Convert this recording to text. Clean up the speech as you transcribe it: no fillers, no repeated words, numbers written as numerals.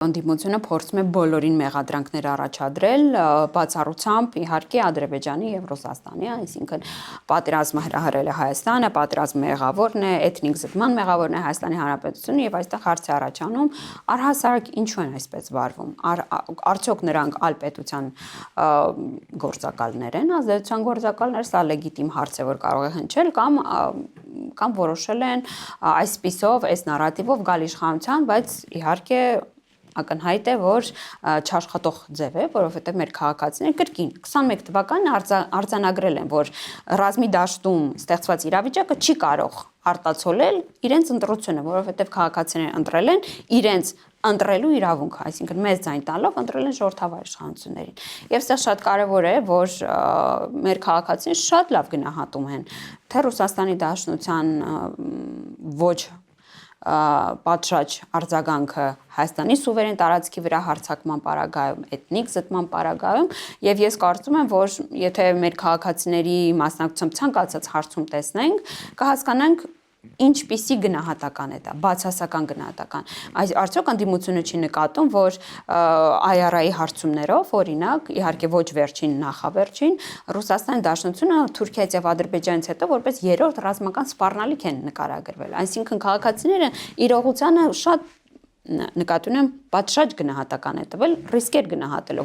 Ընդդիմությունը փորձում է բոլորին մեղադրանքներ առաջադրել, բացառությամբ իհարկե Ադրբեջանի եւ Ռուսաստանի, այսինքն պատերազմը հրահրել է Հայաստանը, պատերազմը մեղավորն է, էթնիկ զտման մեղավորն է Հայաստանի Հանրապետությունը եւ այստեղ հարց է առաջանում, առհասարակ ինչու են այսպես վարվում, արդյոք նրանք այլ պետության գործակալներ են, ազդեցության գործակալներ, սա լեգիտիմ հարց է, որ կարող է հնչել կամ որոշել են այսպիսով, այս նարատիվով գալ իշխանության, բայց իհարկե ակնհայտ է, որ չաշխատող ձև է, որովհետև մեր քաղաքացիները կրկին 21 թվականին արձանագրել են, որ ռազմի դաշտում ստեղծված իրավիճակը չի կարող արտացոլել իրենց ընտրությունը, որովհետև քաղաքացիները ընտրել են իրենց ընտրելու իրավունքը, այսինքն մեծ ձայն տալով ընտրել են ժողովրդավար իշխանություններին։ Եվ սա շատ կարևոր է, որ մեր քաղաքացիները շատ լավ գնահատում են թե Ռուսաստանի Դաշնության ոչ պատշաճ արձագանքը Հայաստանի սուվերեն տարածքի վրա հարձակման պարագայում, էթնիկ զտման պարագայում, եւ ես կարծում եմ, որ եթե մեր քաղաքացիների մասնակցությամբ ցանկացած հարցում տեսնենք, կհասկանանք ինչպիսի գնահատական է դա, բացասական գնահատական։ Արդյոք ընդդիմությունը չի նկատում, որ IRA-ի հարցումներով, օրինակ, իհարկե ոչ վերջին, նախավերջին, Ռուսաստանի Դաշնությունը Թուրքիայից եւ Ադրբեջանից հետո որպես երրորդ ռազմական սպառնալիք են նկարագրվել։ Այսինքն քաղաքացիները իրողությանը շատ նկատի ունեմ պատշաճ գնահատական է տվել ռիսկեր գնահատելով,